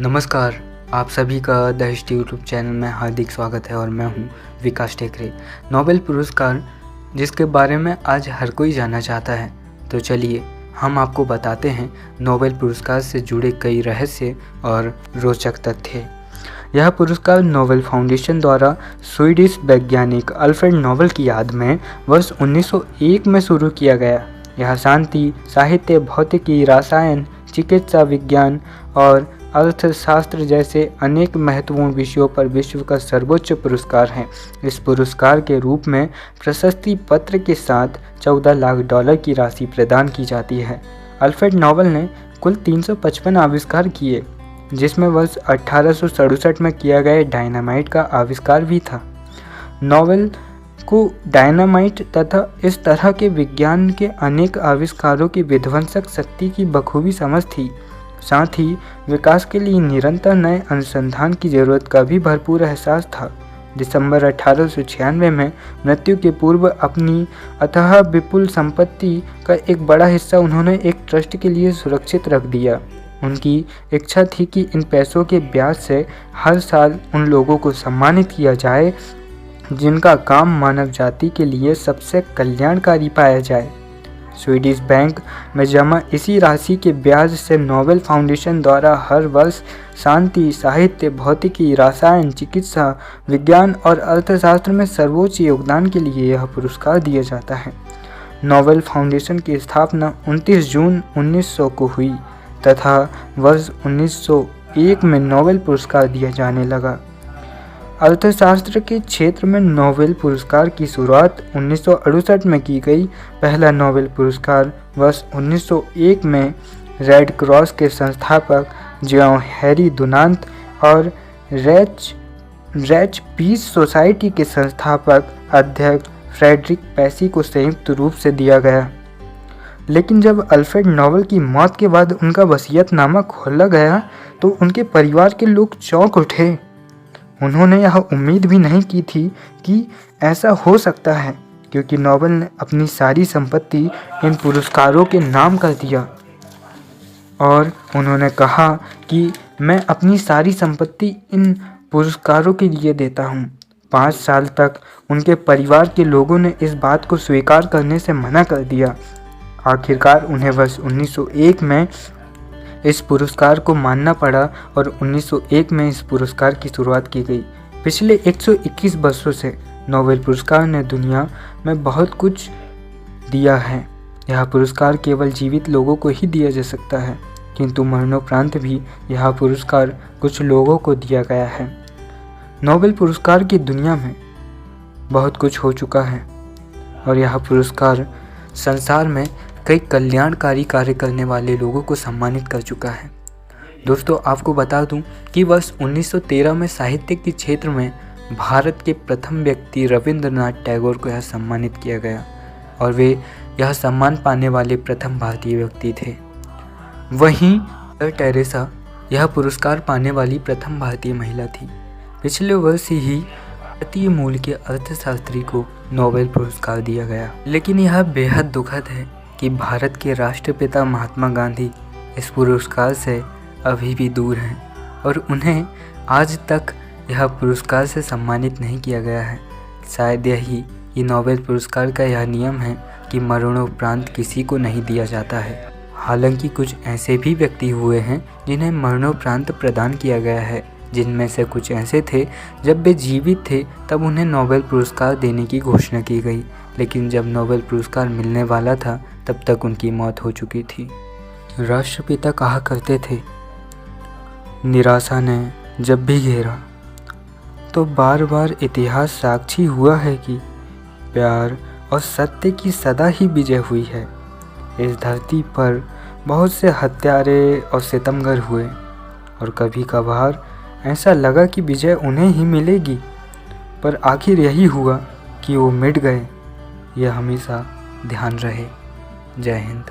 नमस्कार, आप सभी का द हिस्ट्री यूट्यूब चैनल में हार्दिक स्वागत है और मैं हूं विकास टेकरे। नोबेल पुरस्कार जिसके बारे में आज हर कोई जानना चाहता है, तो चलिए हम आपको बताते हैं नोबेल पुरस्कार से जुड़े कई रहस्य और रोचक तथ्य। यह पुरस्कार नोबेल फाउंडेशन द्वारा स्वीडिश वैज्ञानिक अल्फ्रेड नोबेल की याद में वर्ष 1901 में शुरू किया गया। यह शांति, साहित्य, भौतिकी, रसायन, चिकित्सा विज्ञान और अर्थशास्त्र जैसे अनेक महत्वपूर्ण विषयों पर विश्व का सर्वोच्च पुरस्कार है। इस पुरस्कार के रूप में प्रशस्ति पत्र के साथ $14 लाख की राशि प्रदान की जाती है। अल्फ्रेड नोबेल ने कुल 355 आविष्कार किए, जिसमें वर्ष 1867 में किया गया डायनामाइट का आविष्कार भी था। नोबेल को डायनामाइट तथा इस तरह के विज्ञान के अनेक आविष्कारों की विध्वंसक शक्ति की बखूबी समझ थी। साथ ही विकास के लिए निरंतर नए अनुसंधान की जरूरत का भी भरपूर एहसास था। दिसंबर 1896 में मृत्यु के पूर्व अपनी अथाह विपुल संपत्ति का एक बड़ा हिस्सा उन्होंने एक ट्रस्ट के लिए सुरक्षित रख दिया। उनकी इच्छा थी कि इन पैसों के ब्याज से हर साल उन लोगों को सम्मानित किया जाए जिनका काम मानव जाति के लिए सबसे कल्याणकारी पाया जाए। स्वीडिश बैंक में जमा इसी राशि के ब्याज से नोबेल फाउंडेशन द्वारा हर वर्ष शांति, साहित्य, भौतिकी, रसायन, चिकित्सा विज्ञान और अर्थशास्त्र में सर्वोच्च योगदान के लिए यह पुरस्कार दिया जाता है। नोबेल फाउंडेशन की स्थापना 29 जून 1900 को हुई तथा वर्ष 1901 में नोबेल पुरस्कार दिया जाने लगा। अर्थशास्त्र के क्षेत्र में नोबेल पुरस्कार की शुरुआत 1968 में की गई। पहला नोबेल पुरस्कार वर्ष 1901 में रेड क्रॉस के संस्थापक जॉन हैरी डुनांत और रैच पीस सोसाइटी के संस्थापक अध्यक्ष फ्रेडरिक पेसी को संयुक्त रूप से दिया गया। लेकिन जब अल्फ्रेड नोबेल की मौत के बाद उनका वसीयतनामा खोला गया तो उनके परिवार के लोग चौंक उठे। उन्होंने यह उम्मीद भी नहीं की थी कि ऐसा हो सकता है, क्योंकि नोबेल ने अपनी सारी संपत्ति इन पुरस्कारों के नाम कर दिया और उन्होंने कहा कि मैं अपनी सारी संपत्ति इन पुरस्कारों के लिए देता हूँ। 5 साल तक उनके परिवार के लोगों ने इस बात को स्वीकार करने से मना कर दिया। आखिरकार उन्हें वर्ष 1901 में इस पुरस्कार को मानना पड़ा और 1901 में इस पुरस्कार की शुरुआत की गई। पिछले 121 वर्षों से नोबेल पुरस्कार ने दुनिया में बहुत कुछ दिया है। यह पुरस्कार केवल जीवित लोगों को ही दिया जा सकता है, किंतु मरणोपरांत भी यह पुरस्कार कुछ लोगों को दिया गया है। नोबेल पुरस्कार की दुनिया में बहुत कुछ हो चुका है और यह पुरस्कार संसार में कई कल्याणकारी कार्य करने वाले लोगों को सम्मानित कर चुका है। दोस्तों, आपको बता दूं कि वर्ष 1913 में साहित्य के क्षेत्र में भारत के प्रथम व्यक्ति रविंद्रनाथ टैगोर को यह सम्मानित किया गया और वे यह सम्मान पाने वाले प्रथम भारतीय व्यक्ति थे। वहीं मदर टेरेसा यह पुरस्कार पाने वाली प्रथम भारतीय महिला थी। पिछले वर्ष ही भारतीय मूल के अर्थशास्त्री को नोबेल पुरस्कार दिया गया। लेकिन यह बेहद दुखद है कि भारत के राष्ट्रपिता महात्मा गांधी इस पुरस्कार से अभी भी दूर हैं और उन्हें आज तक यह पुरस्कार से सम्मानित नहीं किया गया है। शायद यही नोबेल पुरस्कार का यह नियम है कि मरणोपरांत किसी को नहीं दिया जाता है। हालांकि कुछ ऐसे भी व्यक्ति हुए हैं जिन्हें मरणोपरांत प्रदान किया गया है, जिनमें से कुछ ऐसे थे जब वे जीवित थे तब उन्हें नोबेल पुरस्कार देने की घोषणा की गई, लेकिन जब नोबेल पुरस्कार मिलने वाला था तब तक उनकी मौत हो चुकी थी। राष्ट्रपिता कहा करते थे, निराशा ने जब भी घेरा तो बार बार इतिहास साक्षी हुआ है कि प्यार और सत्य की सदा ही विजय हुई है। इस धरती पर बहुत से हत्यारे और सितमगर हुए और कभी कभार ऐसा लगा कि विजय उन्हें ही मिलेगी, पर आखिर यही हुआ कि वो मिट गए। यह हमेशा ध्यान रहे। जय हिंद।